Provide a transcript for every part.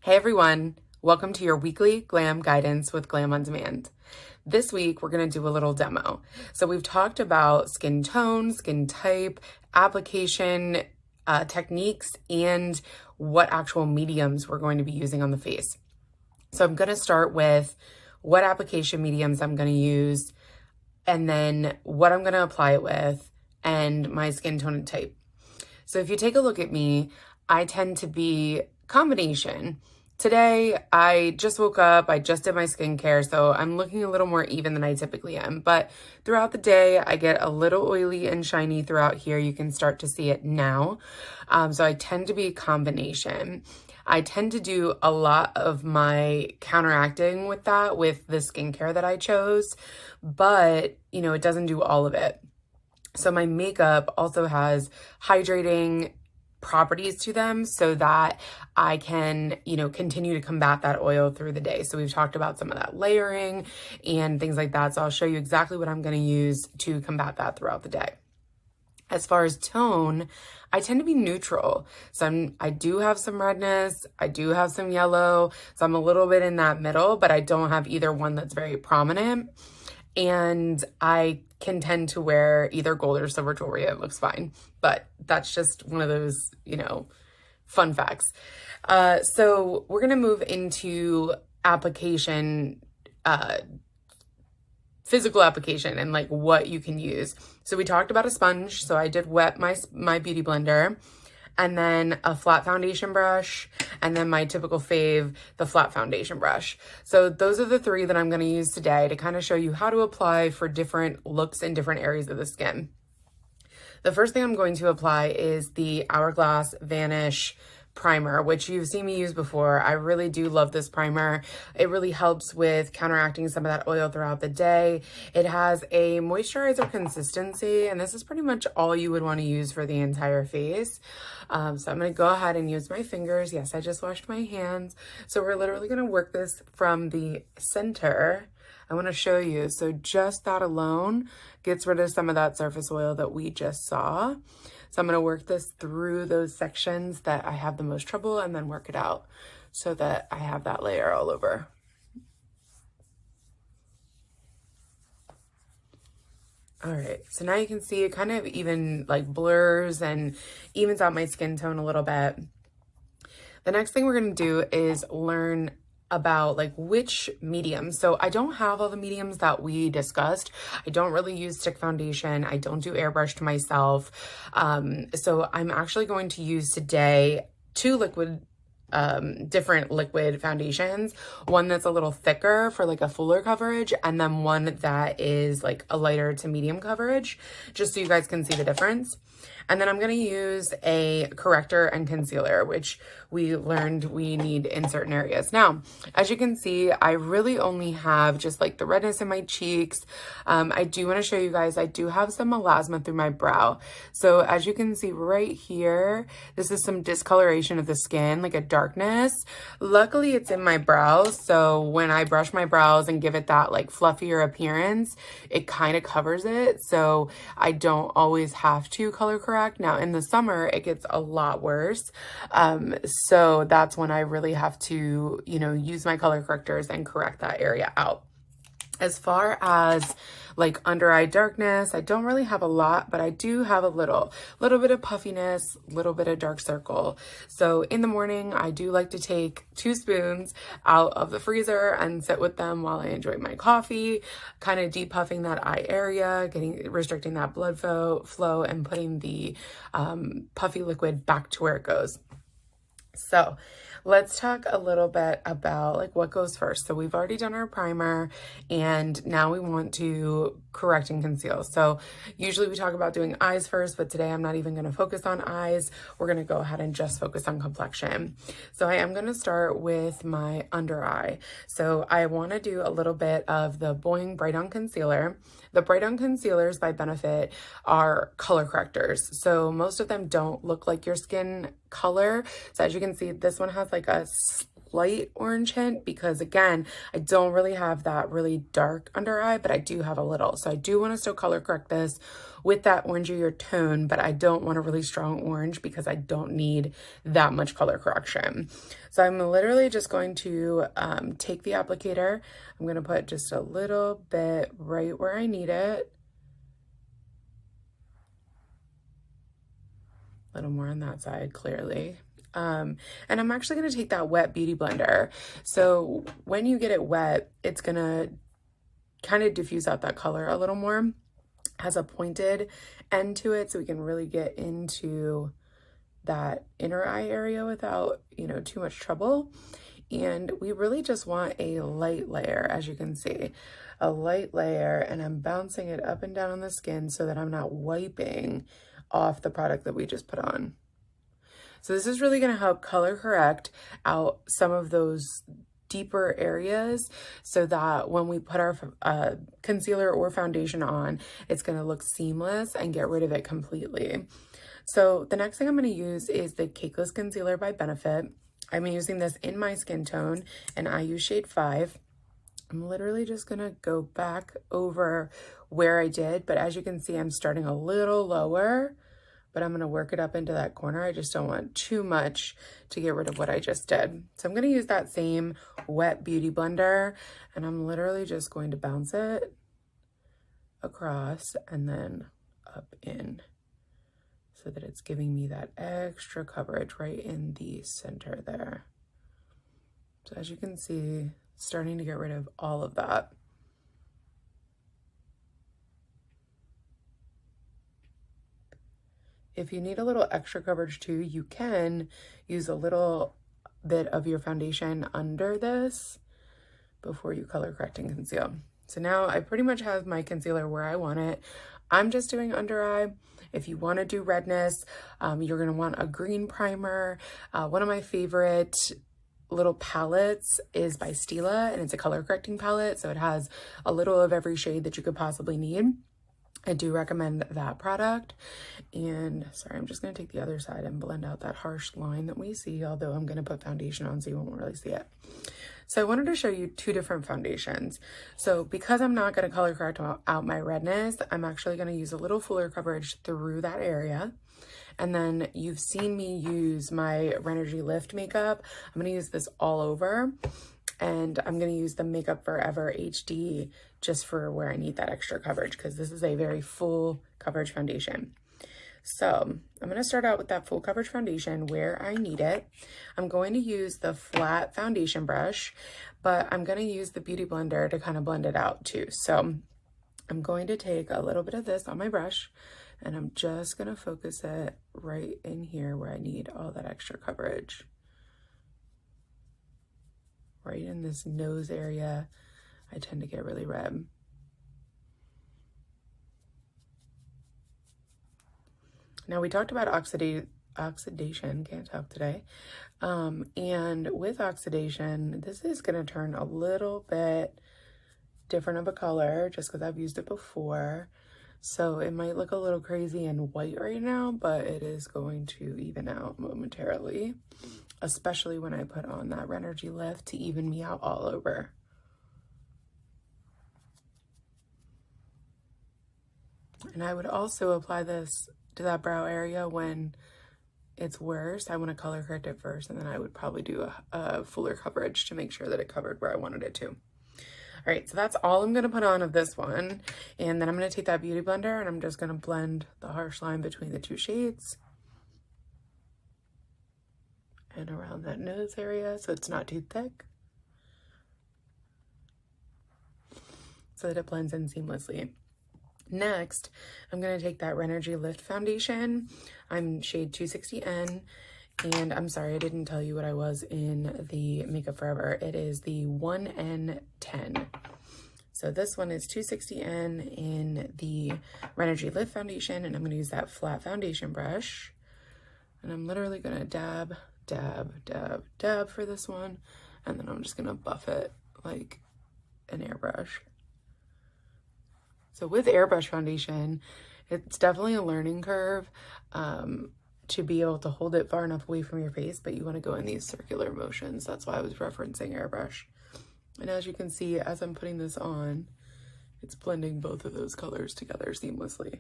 Hey everyone, welcome to your weekly Glam Guidance with Glam on Demand. This week, we're gonna do a little demo. So we've talked about skin tone, skin type, application techniques, and what actual mediums we're going to be using on the face. So I'm gonna start with what application mediums I'm gonna use, and then what I'm gonna apply it with, and my skin tone and type. So if you take a look at me, I tend to be combination. Today, I just woke up, I just did my skincare, so I'm looking a little more even than I typically am. But throughout the day, I get a little oily and shiny throughout here. You can start to see it now. So I tend to be combination. I tend to do a lot of my counteracting with that with the skincare that I chose, but it doesn't do all of it. So my makeup also has hydrating properties to them so that I can, continue to combat that oil through the day. So we've talked about some of that layering and things like that. So I'll show you exactly what I'm going to use to combat that throughout the day. As far as tone, I tend to be neutral. So I do have some redness, I do have some yellow. So I'm a little bit in that middle, but I don't have either one that's very prominent. And I can tend to wear either gold or silver jewelry. It looks fine, but that's just one of those, fun facts. So we're going to move into application, physical application and like what you can use. So we talked about a sponge. So I did wet my beauty blender, and then a flat foundation brush, and then my typical fave, the flat foundation brush. So those are the three that I'm gonna use today to kind of show you how to apply for different looks in different areas of the skin. The first thing I'm going to apply is the Hourglass Vanish primer, which you've seen me use before. I really do love this primer. It really helps with counteracting some of that oil throughout the day. It has a moisturizer consistency, and this is pretty much all you would want to use for the entire face. So I'm going to go ahead and use my fingers. Yes, I just washed my hands. So we're literally going to work this from the center. I want to show you. So just that alone gets rid of some of that surface oil that we just saw. So I'm going to work this through those sections that I have the most trouble and then work it out so that I have that layer all over. All right, so now you can see it kind of even like blurs and evens out my skin tone a little bit. The next thing we're going to do is learn about like which mediums. So I don't have all the mediums that we discussed. I don't really use stick foundation. I don't do airbrush to myself. So I'm actually going to use today two different liquid foundations. One that's a little thicker for like a fuller coverage, and then one that is like a lighter to medium coverage, just so you guys can see the difference. And then I'm going to use a corrector and concealer, which we learned we need in certain areas. Now, as you can see, I really only have just like the redness in my cheeks. I do want to show you guys, I do have some melasma through my brow. So as you can see right here, this is some discoloration of the skin, like a darkness. Luckily, it's in my brows. So when I brush my brows and give it that like fluffier appearance, it kind of covers it. So I don't always have to color correct. Now in the summer, it gets a lot worse. So that's when I really have to, use my color correctors and correct that area out. As far as like under eye darkness, I don't really have a lot, but I do have a little bit of puffiness, little bit of dark circle. So in the morning, I do like to take 2 spoons out of the freezer and sit with them while I enjoy my coffee, kind of depuffing that eye area, restricting that blood flow and putting the puffy liquid back to where it goes. So let's talk a little bit about like what goes first. So we've already done our primer, and now we want to correct and conceal. So usually we talk about doing eyes first, but today I'm not even going to focus on eyes. We're going to go ahead and just focus on complexion. So I am going to start with my under eye. So I want to do a little bit of the Boing Bright On Concealer. The Bright On Concealers by Benefit are color correctors. So most of them don't look like your skin color. So as you can see, this one has like a slight orange hint because, again, I don't really have that really dark under eye, but I do have a little. So I do want to still color correct this with that orangier tone, but I don't want a really strong orange because I don't need that much color correction. So I'm literally just going to take the applicator. I'm going to put just a little bit right where I need it. A little more on that side, clearly. And I'm actually going to take that wet beauty blender. So when you get it wet, it's going to kind of diffuse out that color a little more. Has a pointed end to it so we can really get into that inner eye area without, you know, too much trouble. And we really just want a light layer, as you can see, a light layer, and I'm bouncing it up and down on the skin so that I'm not wiping off the product that we just put on. So this is really going to help color correct out some of those deeper areas so that when we put our concealer or foundation on, it's going to look seamless and get rid of it completely. So the next thing I'm going to use is the Cakeless Concealer by Benefit. I'm using this in my skin tone and I use shade 5. I'm literally just going to go back over where I did, but as you can see, I'm starting a little lower, but I'm going to work it up into that corner. I just don't want too much to get rid of what I just did. So I'm going to use that same wet beauty blender and I'm literally just going to bounce it across and then up in so that it's giving me that extra coverage right in the center there. So as you can see, starting to get rid of all of that. If you need a little extra coverage too, you can use a little bit of your foundation under this before you color correct and conceal. So now I pretty much have my concealer where I want it. I'm just doing under eye. If you want to do redness, you're going to want a green primer. One of my favorite little palettes is by Stila, and it's a color correcting palette. So it has a little of every shade that you could possibly need. I do recommend that product. And sorry, I'm just going to take the other side and blend out that harsh line that we see, although I'm going to put foundation on so you won't really see it. So I wanted to show you two different foundations. So because I'm not going to color correct out my redness, I'm actually going to use a little fuller coverage through that area. And then you've seen me use my Renergy Lift makeup. I'm going to use this all over. And I'm going to use the Makeup Forever HD just for where I need that extra coverage because this is a very full coverage foundation. So I'm going to start out with that full coverage foundation where I need it. I'm going to use the flat foundation brush, but I'm going to use the Beauty Blender to kind of blend it out too. So I'm going to take a little bit of this on my brush and I'm just going to focus it right in here where I need all that extra coverage. Right in this nose area, I tend to get really red. Now we talked about oxidation, can't talk today. And with oxidation, this is gonna turn a little bit different of a color just because I've used it before. So it might look a little crazy and white right now, but it is going to even out momentarily, especially when I put on that Renergy Lift to even me out all over. And I would also apply this to that brow area when it's worse. I want to color correct it first, and then I would probably do a fuller coverage to make sure that it covered where I wanted it to. All right, so that's all I'm going to put on of this one. And then I'm going to take that Beauty Blender and I'm just going to blend the harsh line between the two shades. And around that nose area so it's not too thick. So that it blends in seamlessly. Next, I'm going to take that Renergy Lift foundation. I'm shade 260N. And I'm sorry, I didn't tell you what I was in the Makeup Forever. It is the 1N10. So this one is 260N in the Renergy Lift foundation. And I'm going to use that flat foundation brush. And I'm literally going to dab, dab, dab, dab for this one. And then I'm just going to buff it like an airbrush. So with airbrush foundation, it's definitely a learning curve. to be able to hold it far enough away from your face, but you want to go in these circular motions. That's why I was referencing airbrush. And as you can see, as I'm putting this on, it's blending both of those colors together seamlessly.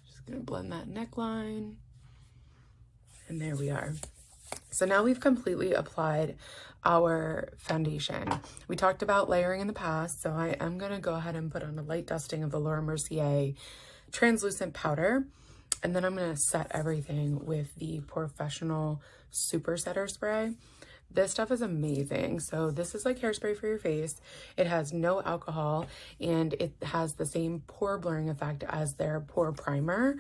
Just gonna blend that neckline. And there we are. So now we've completely applied our foundation. We talked about layering in the past, so I am going to go ahead and put on a light dusting of the Laura Mercier translucent powder, and then I'm going to set everything with the Professional Super Setter Spray. This stuff is amazing. So this is like hairspray for your face. It has no alcohol, and it has the same pore blurring effect as their pore primer.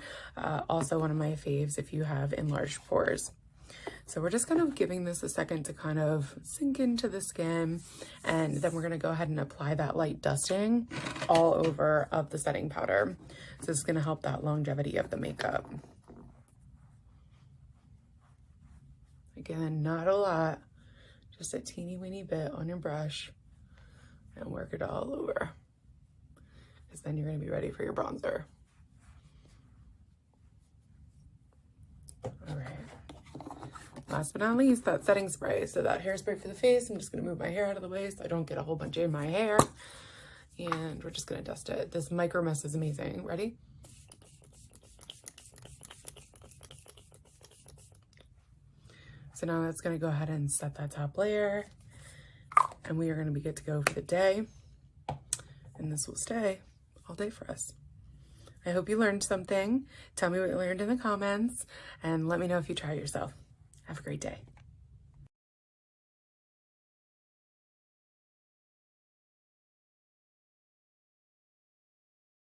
Also one of my faves if you have enlarged pores. So we're just kind of giving this a second to kind of sink into the skin, and then we're going to go ahead and apply that light dusting all over of the setting powder. So this is going to help that longevity of the makeup. Again, not a lot, just a teeny weeny bit on your brush, and work it all over, because then you're going to be ready for your bronzer. All right. Last but not least, that setting spray. So that hairspray for the face, I'm just going to move my hair out of the way so I don't get a whole bunch in my hair. And we're just going to dust it. This micro mist is amazing. Ready? So now that's going to go ahead and set that top layer. And we are going to be good to go for the day. And this will stay all day for us. I hope you learned something. Tell me what you learned in the comments, and let me know if you try it yourself. Have a great day.